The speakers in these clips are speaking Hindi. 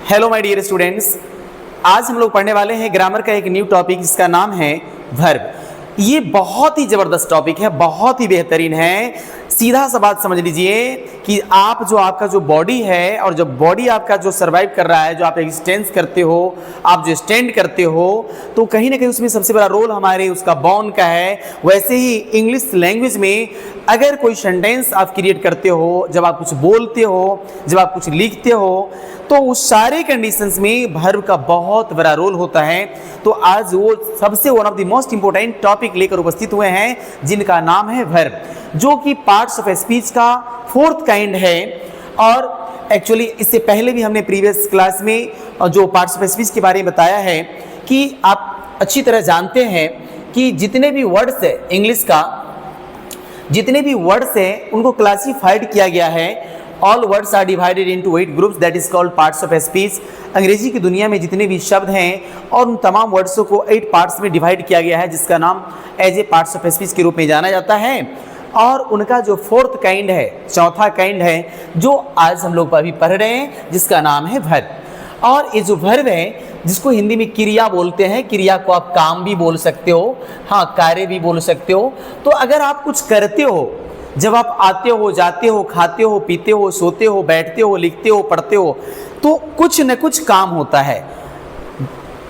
हेलो माय डियर स्टूडेंट्स, आज हम लोग पढ़ने वाले हैं ग्रामर का एक न्यू टॉपिक जिसका नाम है वर्ब। ये बहुत ही ज़बरदस्त टॉपिक है, बहुत ही बेहतरीन है। सीधा सा बात समझ लीजिए कि आपका जो बॉडी है और जब बॉडी आपका जो सर्वाइव कर रहा है, जो आप एक्सटेंस करते हो, आप जो स्टैंड करते हो, तो कहीं ना कहीं उसमें सबसे बड़ा रोल हमारे उसका बोन का है। वैसे ही इंग्लिश लैंग्वेज में अगर कोई सेंटेंस आप क्रिएट करते हो, जब आप कुछ बोलते हो, जब आप कुछ लिखते हो, तो उस सारे कंडीशंस में वर्ब का बहुत बड़ा रोल होता है। तो आज वो सबसे one of the most important topic लेकर उपस्थित हुए हैं जिनका नाम है वर्ब, जो कि पार्ट्स ऑफ स्पीच का फोर्थ काइंड है। और एक्चुअली इससे पहले भी हमने प्रीवियस क्लास में जो पार्ट्स ऑफ स्पीच के बारे में बताया है कि आप अच्छी तरह जानते हैं कि जितने भी वर्ड्स है इंग्लिश का, जितने भी वर्ड्स हैं उनको क्लासिफाइड किया गया है। All words are divided into 8 groups that is called parts of speech. अंग्रेजी की दुनिया में जितने भी शब्द हैं और उन तमाम वर्ड्सों को 8 पार्ट्स में डिवाइड किया गया है, जिसका नाम as a parts of speech के रूप में जाना जाता है। और उनका जो फोर्थ काइंड है, चौथा काइंड है, जो आज हम लोग अभी पढ़ रहे हैं, जिसका नाम है वर्ब। और ये जो वर्ब है, जिसको हिंदी में क्रिया बोलते हैं, क्रिया को आप काम भी बोल सकते हो, हाँ कार्य भी बोल सकते हो। तो अगर आप कुछ करते हो, जब आप आते हो, जाते हो, खाते हो, पीते हो, सोते हो, बैठते हो, लिखते हो, पढ़ते हो, तो कुछ न कुछ काम होता है।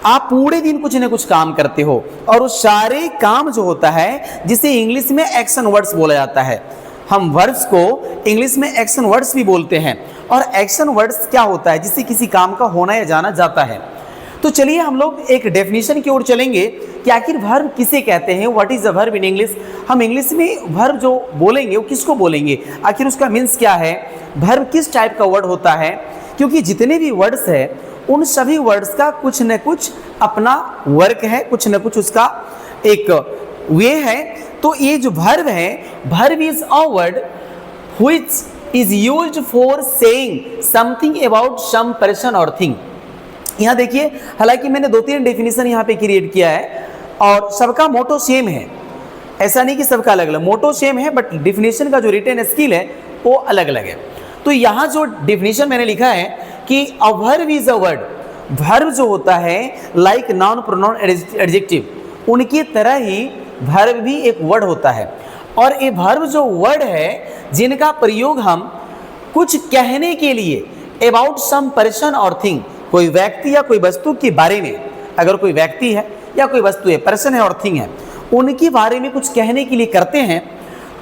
आप पूरे दिन कुछ न कुछ काम करते हो और उस सारे काम जो होता है, जिसे इंग्लिश में एक्शन वर्ड्स बोला जाता है। हम वर्ब्स को इंग्लिश में एक्शन वर्ड्स भी बोलते हैं। और एक्शन वर्ड्स क्या होता है? जिससे किसी काम का होना या जाना जाता है। तो चलिए हम लोग एक डेफिनेशन की ओर चलेंगे कि आखिर वर्ब किसे कहते हैं, what is a verb in English. हम इंग्लिश में वर्ब जो बोलेंगे वो किसको बोलेंगे, आखिर उसका मीन्स क्या है, वर्ब किस टाइप का वर्ड होता है। क्योंकि जितने भी वर्ड्स है उन सभी वर्ड्स का कुछ न कुछ अपना वर्क है, कुछ न कुछ उसका एक वे है। तो ये जो वर्ब है, verb is a word which is used for saying something about some person और थिंग। यहाँ देखिए, हालांकि मैंने 2-3 डेफिनेशन यहाँ पे क्रिएट किया है और सबका मोटो सेम है। ऐसा नहीं कि सबका अलग अलग, मोटो सेम है, बट डेफिनेशन का जो रिटन स्किल है वो अलग अलग है। तो यहाँ जो डेफिनेशन मैंने लिखा है कि a verb is a word, verb जो होता है लाइक नाउन प्रोनाउन एडजेक्टिव, उनकी तरह ही वर्ब भी एक वर्ड होता है। और ये वर्ब जो वर्ड है, जिनका प्रयोग हम कुछ कहने के लिए अबाउट सम पर्सन और थिंग, कोई व्यक्ति या कोई वस्तु के बारे में, अगर कोई व्यक्ति है या कोई वस्तु है, पर्सन है और थिंग है, उनके बारे में कुछ कहने के लिए करते हैं,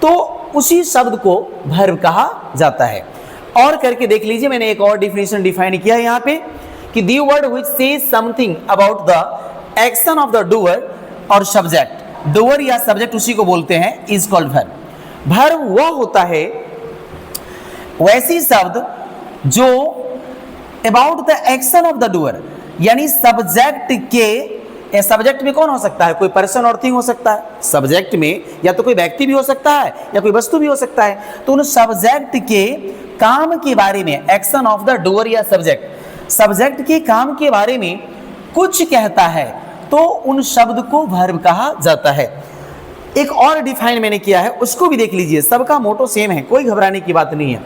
तो उसी शब्द को वर्ब कहा जाता है। और करके देख लीजिए, मैंने एक और डेफिनेशन डिफाइन किया है यहाँ पे कि the word which says something about the action of the doer और सब्जेक्ट, डूअर या सब्जेक्ट उसी को बोलते हैं, इज कॉल्ड वर्ब। वर्ब वह होता है वैसी शब्द जो about the action of the doer, यानी सब्जेक्ट के, सब्जेक्ट में कौन हो सकता है, कोई पर्सन और थिंग हो सकता है। सब्जेक्ट में या तो कोई व्यक्ति भी हो सकता है या कोई वस्तु भी हो सकता है। तो उन सब्जेक्ट के काम के बारे में, एक्शन ऑफ द डूअर या सब्जेक्ट, सब्जेक्ट के काम के बारे में कुछ कहता है, तो उन शब्द को वर्ब कहा जाता है। एक और डिफाइन मैंने किया है, उसको भी देख लीजिए, सबका मोटो सेम है, कोई घबराने की बात नहीं है।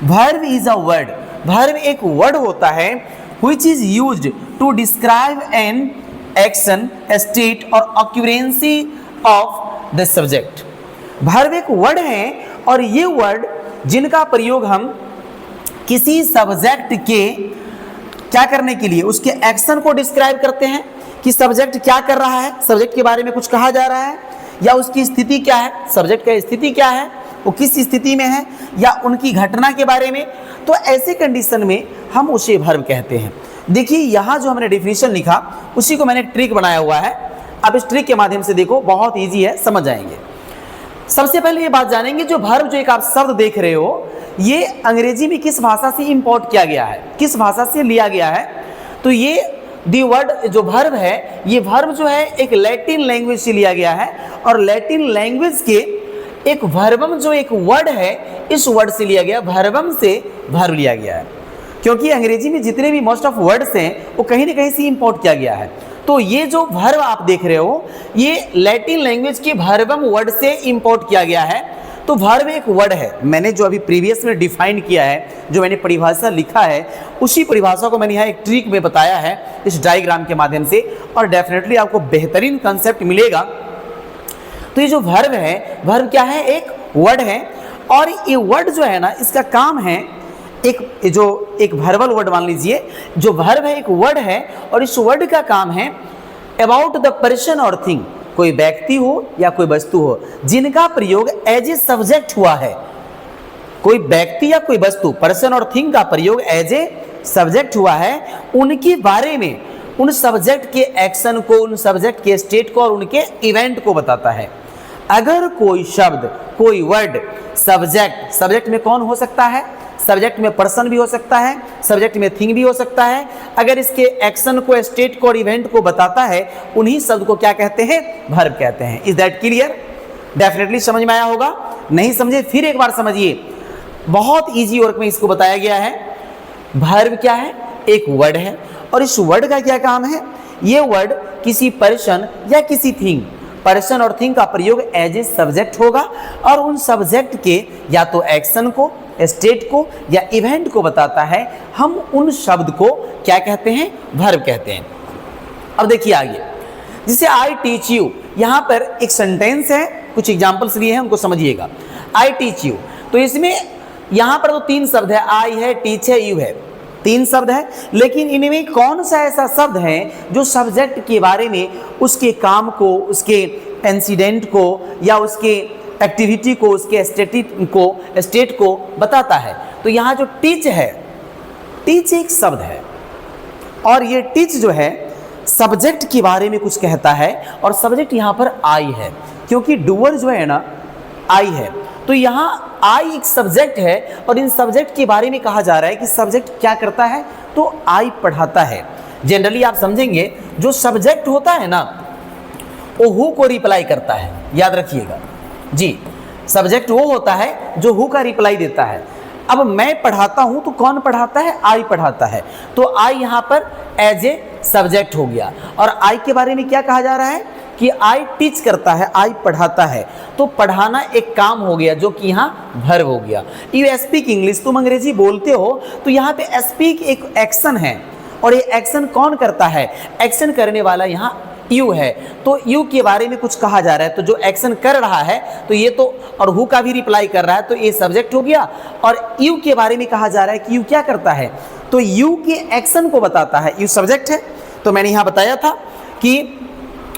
Verb is a word, verb एक वर्ड होता है which is used to describe an action, state और occurrence of the subject। Verb एक वर्ड है और ये वर्ड जिनका प्रयोग हम किसी सब्जेक्ट के क्या करने के लिए, उसके एक्शन को डिस्क्राइब करते हैं कि सब्जेक्ट क्या कर रहा है, सब्जेक्ट के बारे में कुछ कहा जा रहा है, या उसकी स्थिति क्या है, सब्जेक्ट का स्थिति क्या है, वो किस स्थिति में है, या उनकी घटना के बारे में। तो ऐसे कंडीशन में हम उसे वर्ब कहते हैं। देखिए यहाँ जो हमने डेफिनेशन लिखा, उसी को मैंने एक ट्रिक बनाया हुआ है। अब इस ट्रिक के माध्यम से देखो, बहुत इजी है, समझ जाएंगे। सबसे पहले ये बात जानेंगे, जो वर्ब जो एक आप शब्द देख रहे हो, ये अंग्रेजी में किस भाषा से इंपोर्ट किया गया है, किस भाषा से लिया गया है। तो ये दी वर्ड जो वर्ब है, ये वर्ब जो है एक लैटिन लैंग्वेज से लिया गया है। और लैटिन लैंग्वेज के एक वर्बम जो एक वर्ड है, इस वर्ड से लिया गया, वर्बम से वर्ब लिया गया है। क्योंकि अंग्रेजी में जितने भी मोस्ट ऑफ वर्ड्स हैं वो कहीं ना कहीं से इंपोर्ट किया गया है। तो ये जो वर्ब आप देख रहे हो, ये लैटिन लैंग्वेज के वर्बम वर्ड से इंपोर्ट किया गया है। तो वर्ब एक वर्ड है, मैंने जो अभी प्रीवियस में डिफाइन किया है, जो मैंने परिभाषा लिखा है, उसी परिभाषा को मैंने यहाँ एक ट्रिक में बताया है इस डायग्राम के माध्यम से, और डेफिनेटली आपको बेहतरीन कंसेप्ट मिलेगा। तो ये जो वर्ब है, वर्ब क्या है, एक वर्ड है, और ये वर्ड जो है ना, इसका काम है एक वर्बल वर्ड मान लीजिए, जो वर्ब है एक वर्ड है, और इस वर्ड का काम है अबाउट द पर्सन और थिंग, कोई व्यक्ति हो या कोई वस्तु हो जिनका प्रयोग एज ए सब्जेक्ट हुआ है। कोई व्यक्ति या कोई वस्तु, पर्सन और थिंग का प्रयोग एज ए सब्जेक्ट हुआ है, उनके बारे में, उन सब्जेक्ट के एक्शन को, उन सब्जेक्ट के स्टेट को और उनके इवेंट को बताता है। अगर कोई शब्द, कोई वर्ड सब्जेक्ट में कौन हो सकता है, सब्जेक्ट में पर्सन भी हो सकता है, सब्जेक्ट में थिंग भी हो सकता है, अगर इसके एक्शन को, स्टेट को और इवेंट को बताता है, उन्हीं शब्द को क्या कहते हैं, वर्ब कहते हैं। Is that clear? डेफिनेटली समझ में आया होगा। नहीं समझे फिर एक बार समझिए, बहुत इजी वर्क में इसको बताया गया है। वर्ब क्या है, एक वर्ड है, और इस वर्ड का क्या काम है, ये वर्ड किसी पर्सन या किसी थिंग, पर्सन और थिंग का प्रयोग एज ए सब्जेक्ट होगा, और उन सब्जेक्ट के या तो एक्शन को, स्टेट को या इवेंट को बताता है। हम उन शब्द को क्या कहते हैं, वर्ब कहते हैं। अब देखिए आगे, जिसे आई टीच यू, यहां पर एक सेंटेंस है, कुछ एग्जांपल्स लिए हैं, उनको समझिएगा। आई टीच यू, तो इसमें यहां पर तो तीन शब्द है, आई है, टीच है, यू है, तीन शब्द है, लेकिन इनमें कौन सा ऐसा शब्द है जो सब्जेक्ट के बारे में, उसके काम को, उसके इंसिडेंट को या उसके एक्टिविटी को, उसके स्टेट को बताता है। तो यहाँ जो टीच है, टीच एक शब्द है, और ये टीच जो है सब्जेक्ट के बारे में कुछ कहता है, और सब्जेक्ट यहाँ पर आई है, क्योंकि डूअर जो है ना आई है। तो यहाँ आई एक सब्जेक्ट है, और इन सब्जेक्ट के बारे में कहा जा रहा है कि सब्जेक्ट क्या करता है, तो आई पढ़ाता है। जनरली आप समझेंगे, जो सब्जेक्ट होता है ना, वो हु को रिप्लाई करता है, याद रखिएगा जी। सब्जेक्ट वो होता है जो हु का रिप्लाई देता है। अब मैं पढ़ाता हूं तो कौन पढ़ाता है, आई पढ़ाता है, तो आई यहां पर एज ए सब्जेक्ट हो गया। और आई के बारे में क्या कहा जा रहा है कि आई टीच करता है, आई पढ़ाता है, तो पढ़ाना एक काम हो गया, जो कि यहाँ वर्ब हो गया। यू स्पीक इंग्लिश, तुम अंग्रेजी बोलते हो, तो यहाँ पे स्पीक एक एक्शन है, और ये एक्शन कौन करता है, एक्शन करने वाला यहाँ यू है। तो यू के बारे में कुछ कहा जा रहा है, तो जो एक्शन कर रहा है, तो ये तो, और हु का भी रिप्लाई कर रहा है, तो ये सब्जेक्ट हो गया। और यू के बारे में कहा जा रहा है कि यू क्या करता है, तो यू के एक्शन को बताता है, यू सब्जेक्ट है। तो मैंने यहाँ बताया था कि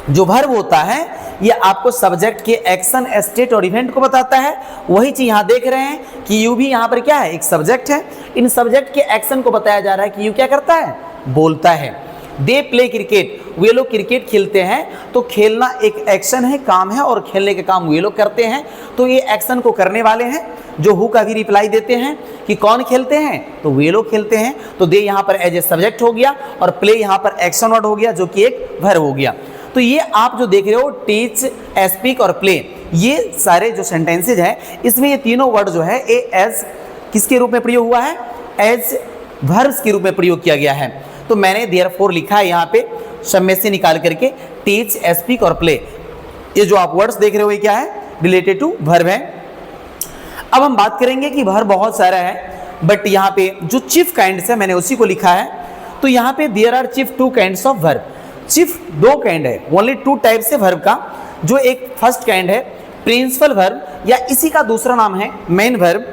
जो वर्ब होता है, ये आपको सब्जेक्ट के एक्शन, स्टेट और इवेंट को बताता है। वही चीज यहाँ देख रहे हैं कि यू भी यहाँ पर क्या है, एक सब्जेक्ट है। इन सब्जेक्ट के एक्शन को बताया जा रहा है कि यू क्या करता है, बोलता है। दे प्ले क्रिकेट, वे लोग क्रिकेट खेलते हैं, तो खेलना एक एक्शन है, काम है, और खेलने के काम वे लोग करते हैं। तो ये एक्शन को करने वाले हैं, जो हु का भी रिप्लाई देते हैं कि कौन खेलते हैं, तो वे लोग खेलते हैं। तो दे यहाँ पर एज ए सब्जेक्ट हो गया, और प्ले यहाँ पर एक्शन वर्ड हो गया, जो कि एक वर्ब हो गया। तो ये आप जो देख रहे हो, टीच, स्पीक और प्ले, ये सारे जो सेंटेंसेज हैं, इसमें ये तीनों वर्ड जो है ए एज किसके रूप में प्रयोग हुआ है, एज वर्ब्स के रूप में प्रयोग किया गया है। तो मैंने देयरफॉर लिखा है यहाँ पे सब में से निकाल करके, टीच, स्पीक और प्ले। ये जो आप वर्ड्स देख रहे हो, ये क्या है, रिलेटेड टू वर्ब है। अब हम बात करेंगे कि वर्ब बहुत सारा है, बट यहाँ पे जो चीफ काइंड्स है, मैंने उसी को लिखा है। तो यहाँ पे there are chief two kinds of verb, chief दो काइंड है, ओनली टू टाइप्स है वर्ब का। जो एक फर्स्ट काइंड है प्रिंसिपल वर्ब, या इसी का दूसरा नाम है मेन वर्ब,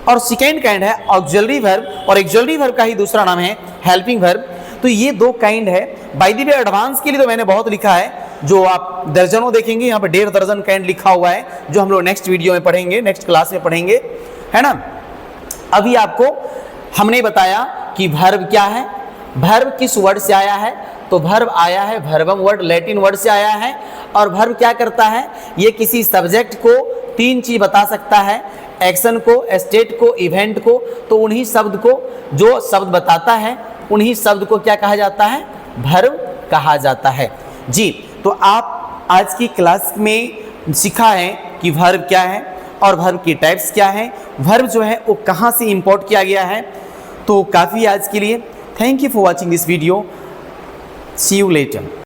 और सेकेंड काइंड है ऑक्सिलरी वर्ब, और ऑक्सिलरी वर्ब का ही दूसरा नाम है हेल्पिंग वर्ब। तो ये दो काइंड है। बाय द वे एडवांस के लिए तो मैंने बहुत लिखा है, जो आप दर्जनों देखेंगे, यहाँ पर 1.5 दर्जन काइंड लिखा हुआ है, जो हम लोग नेक्स्ट वीडियो में पढ़ेंगे, नेक्स्ट क्लास में पढ़ेंगे, है ना। अभी आपको हमने बताया कि वर्ब क्या है, वर्ब किस वर्ड से आया है, तो वर्ब आया है वर्बम वर्ड, लैटिन वर्ड से आया है। और वर्ब क्या करता है, ये किसी सब्जेक्ट को तीन चीज बता सकता है, एक्शन को, स्टेट को, इवेंट को। तो उन्हीं शब्द को, जो शब्द बताता है, उन्हीं शब्द को क्या कहा जाता है, वर्ब कहा जाता है जी। तो आप आज की क्लास में सीखा है कि वर्ब क्या है और वर्ब की टाइप्स क्या है, वर्ब जो है वो कहाँ से इंपोर्ट किया गया है। तो काफ़ी आज के लिए, thank you for watching this video, see you letter.